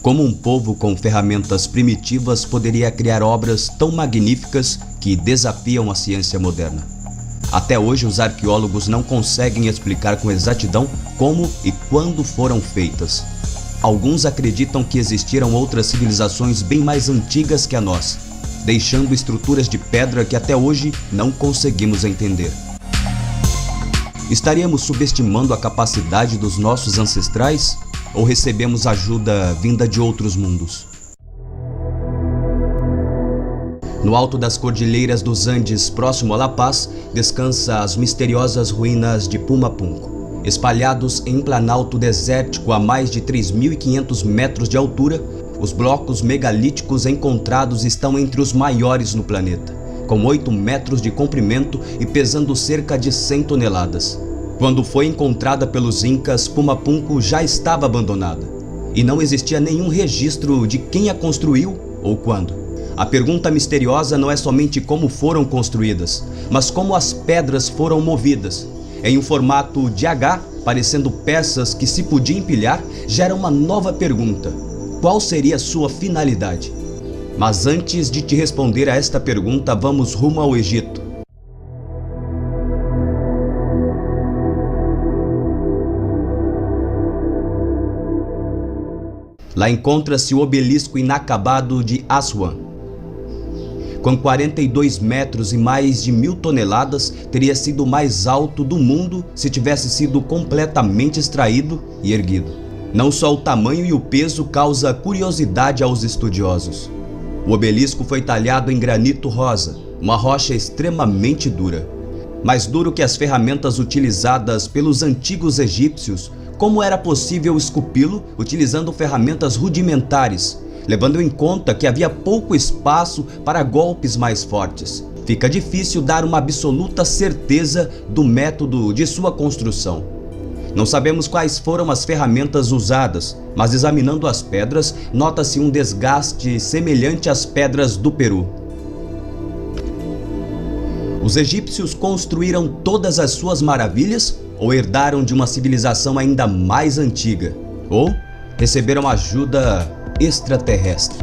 Como um povo com ferramentas primitivas poderia criar obras tão magníficas que desafiam a ciência moderna? Até hoje, os arqueólogos não conseguem explicar com exatidão como e quando foram feitas. Alguns acreditam que existiram outras civilizações bem mais antigas que a nossa, deixando estruturas de pedra que até hoje não conseguimos entender. Estaríamos subestimando a capacidade dos nossos ancestrais? Ou recebemos ajuda vinda de outros mundos? No alto das cordilheiras dos Andes, próximo a La Paz, descansa as misteriosas ruínas de Puma Punku. Espalhados em um planalto desértico a mais de 3.500 metros de altura, os blocos megalíticos encontrados estão entre os maiores no planeta, com 8 metros de comprimento e pesando cerca de 100 toneladas. Quando foi encontrada pelos Incas, Puma Punku já estava abandonada e não existia nenhum registro de quem a construiu ou quando. A pergunta misteriosa não é somente como foram construídas, mas como as pedras foram movidas. Em um formato de H, parecendo peças que se podiam empilhar, gera uma nova pergunta: qual seria a sua finalidade? Mas antes de te responder a esta pergunta, vamos rumo ao Egito. Lá encontra-se o obelisco inacabado de Aswan. Com 42 metros e mais de 1.000 toneladas, teria sido o mais alto do mundo se tivesse sido completamente extraído e erguido. Não só o tamanho e o peso causa curiosidade aos estudiosos. O obelisco foi talhado em granito rosa, uma rocha extremamente dura. Mais duro que as ferramentas utilizadas pelos antigos egípcios. Como era possível esculpi-lo utilizando ferramentas rudimentares, levando em conta que havia pouco espaço para golpes mais fortes? Fica difícil dar uma absoluta certeza do método de sua construção. Não sabemos quais foram as ferramentas usadas, mas examinando as pedras, nota-se um desgaste semelhante às pedras do Peru. Os egípcios construíram todas as suas maravilhas ou herdaram de uma civilização ainda mais antiga? Ou receberam ajuda extraterrestre?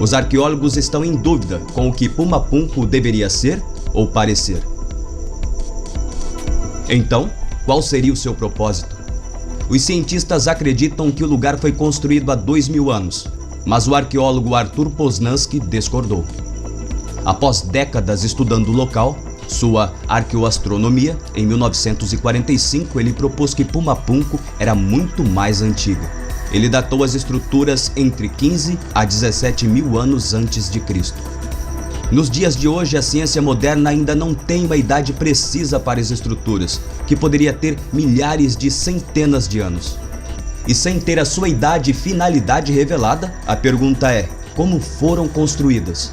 Os arqueólogos estão em dúvida com o que Puma Punku deveria ser ou parecer. Então, qual seria o seu propósito? Os cientistas acreditam que o lugar foi construído há 2.000 anos, mas o arqueólogo Arthur Poznański discordou. Após décadas estudando o local, sua arqueoastronomia, em 1945 ele propôs que Puma Punku era muito mais antiga. Ele datou as estruturas entre 15 a 17 mil anos antes de Cristo. Nos dias de hoje, a ciência moderna ainda não tem uma idade precisa para as estruturas, que poderia ter milhares de centenas de anos. E sem ter a sua idade e finalidade revelada, a pergunta é: como foram construídas?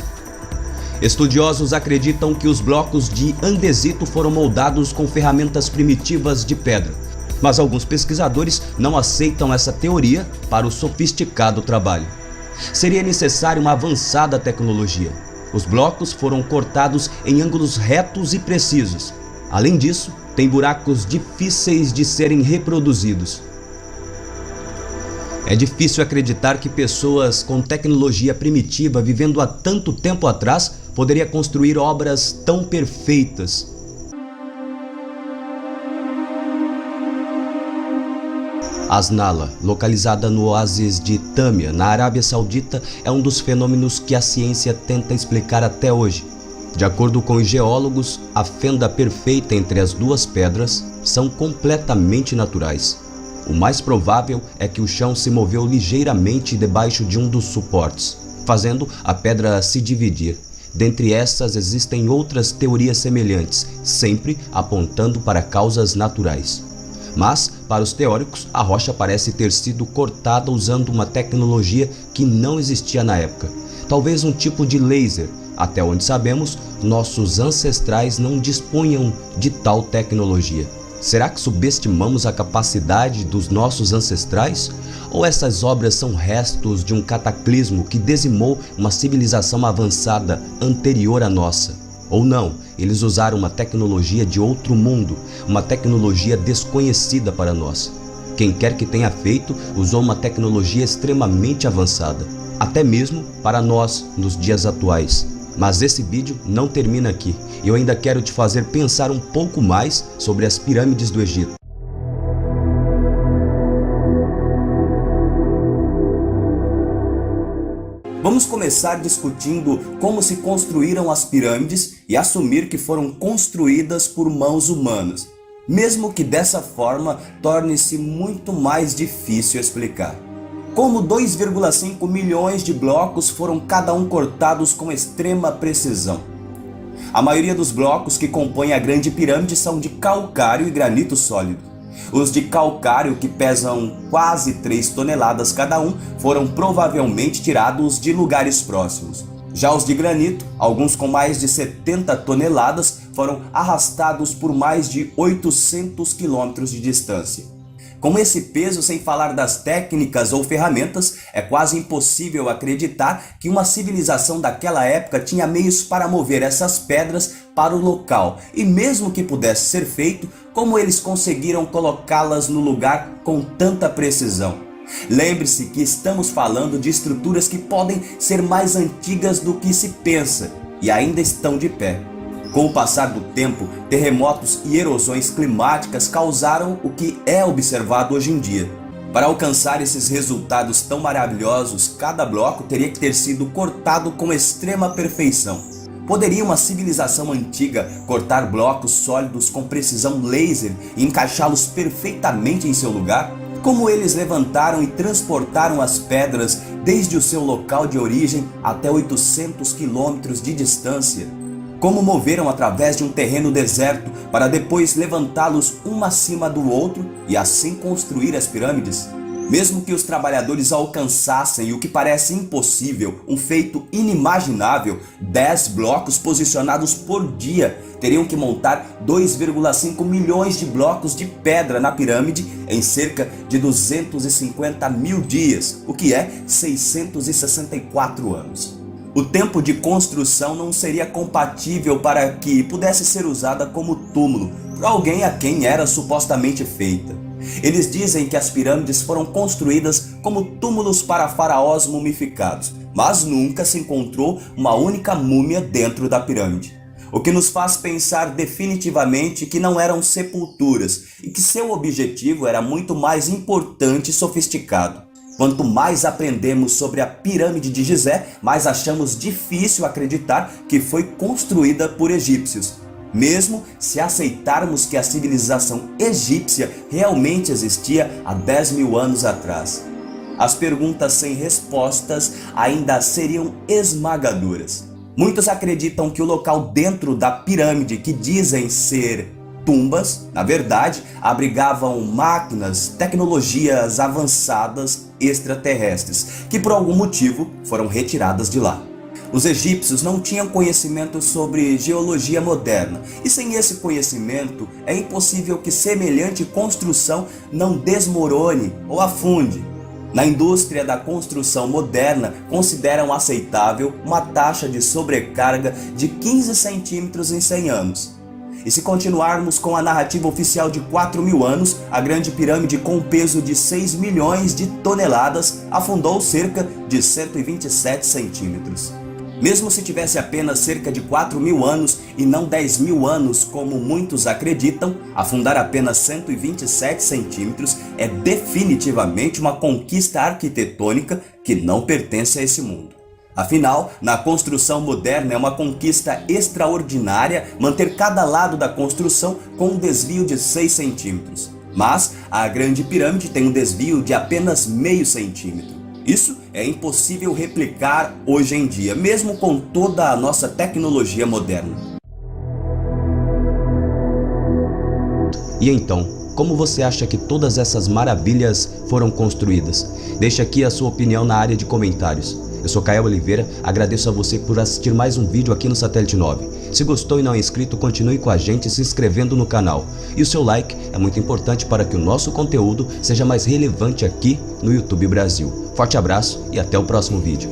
Estudiosos acreditam que os blocos de andesito foram moldados com ferramentas primitivas de pedra, mas alguns pesquisadores não aceitam essa teoria para o sofisticado trabalho. Seria necessária uma avançada tecnologia. Os blocos foram cortados em ângulos retos e precisos. Além disso, tem buracos difíceis de serem reproduzidos. É difícil acreditar que pessoas com tecnologia primitiva vivendo há tanto tempo atrás poderia construir obras tão perfeitas. Asnala, localizada no oásis de Tâmia, na Arábia Saudita, é um dos fenômenos que a ciência tenta explicar até hoje. De acordo com os geólogos, a fenda perfeita entre as duas pedras são completamente naturais. O mais provável é que o chão se moveu ligeiramente debaixo de um dos suportes, fazendo a pedra se dividir. Dentre essas existem outras teorias semelhantes, sempre apontando para causas naturais. Mas, para os teóricos, a rocha parece ter sido cortada usando uma tecnologia que não existia na época. Talvez um tipo de laser. Até onde sabemos, nossos ancestrais não dispunham de tal tecnologia. Será que subestimamos a capacidade dos nossos ancestrais? Ou essas obras são restos de um cataclismo que dizimou uma civilização avançada anterior à nossa? Ou não, Eles usaram uma tecnologia de outro mundo, uma tecnologia desconhecida para nós. Quem quer que tenha feito usou uma tecnologia extremamente avançada, até mesmo para nós nos dias atuais. Mas esse vídeo não termina aqui. Eu ainda quero te fazer pensar um pouco mais sobre as pirâmides do Egito. Vamos começar discutindo como se construíram as pirâmides e assumir que foram construídas por mãos humanas, mesmo que dessa forma torne-se muito mais difícil explicar. Como 2,5 milhões de blocos foram cada um cortados com extrema precisão. A maioria dos blocos que compõem a Grande Pirâmide são de calcário e granito sólido. Os de calcário, que pesam quase 3 toneladas cada um, foram provavelmente tirados de lugares próximos. Já os de granito, alguns com mais de 70 toneladas, foram arrastados por mais de 800 quilômetros de distância. Com esse peso, sem falar das técnicas ou ferramentas, é quase impossível acreditar que uma civilização daquela época tinha meios para mover essas pedras para o local. E mesmo que pudesse ser feito, como eles conseguiram colocá-las no lugar com tanta precisão? Lembre-se que estamos falando de estruturas que podem ser mais antigas do que se pensa e ainda estão de pé. Com o passar do tempo, terremotos e erosões climáticas causaram o que é observado hoje em dia. Para alcançar esses resultados tão maravilhosos, cada bloco teria que ter sido cortado com extrema perfeição. Poderia uma civilização antiga cortar blocos sólidos com precisão laser e encaixá-los perfeitamente em seu lugar? Como eles levantaram e transportaram as pedras desde o seu local de origem até 800 quilômetros de distância? Como moveram através de um terreno deserto para depois levantá-los um acima do outro e assim construir as pirâmides? Mesmo que os trabalhadores alcançassem o que parece impossível, um feito inimaginável, 10 blocos posicionados por dia teriam que montar 2,5 milhões de blocos de pedra na pirâmide em cerca de 250 mil dias, o que é 664 anos. O tempo de construção não seria compatível para que pudesse ser usada como túmulo por alguém a quem era supostamente feita. Eles dizem que as pirâmides foram construídas como túmulos para faraós mumificados, mas nunca se encontrou uma única múmia dentro da pirâmide. O que nos faz pensar definitivamente que não eram sepulturas e que seu objetivo era muito mais importante e sofisticado. Quanto mais aprendemos sobre a pirâmide de Gizé, mais achamos difícil acreditar que foi construída por egípcios, mesmo se aceitarmos que a civilização egípcia realmente existia há 10 mil anos atrás. As perguntas sem respostas ainda seriam esmagadoras. Muitos acreditam que o local dentro da pirâmide que dizem ser tumbas, na verdade, abrigavam máquinas, tecnologias avançadas extraterrestres, que por algum motivo foram retiradas de lá. Os egípcios não tinham conhecimento sobre geologia moderna, e sem esse conhecimento é impossível que semelhante construção não desmorone ou afunde. Na indústria da construção moderna, consideram aceitável uma taxa de sobrecarga de 15 centímetros em 100 anos. E se continuarmos com a narrativa oficial de 4 mil anos, a Grande Pirâmide, com um peso de 6 milhões de toneladas, afundou cerca de 127 centímetros. Mesmo se tivesse apenas cerca de 4 mil anos e não 10 mil anos, como muitos acreditam, afundar apenas 127 centímetros é definitivamente uma conquista arquitetônica que não pertence a esse mundo. Afinal, na construção moderna é uma conquista extraordinária manter cada lado da construção com um desvio de 6 centímetros. Mas a Grande Pirâmide tem um desvio de apenas meio centímetro. Isso é impossível replicar hoje em dia, mesmo com toda a nossa tecnologia moderna. E então, como você acha que todas essas maravilhas foram construídas? Deixe aqui a sua opinião na área de comentários. Eu sou Kael Oliveira, agradeço a você por assistir mais um vídeo aqui no Satélite 9. Se gostou e não é inscrito, continue com a gente se inscrevendo no canal. E o seu like é muito importante para que o nosso conteúdo seja mais relevante aqui no YouTube Brasil. Forte abraço e até o próximo vídeo.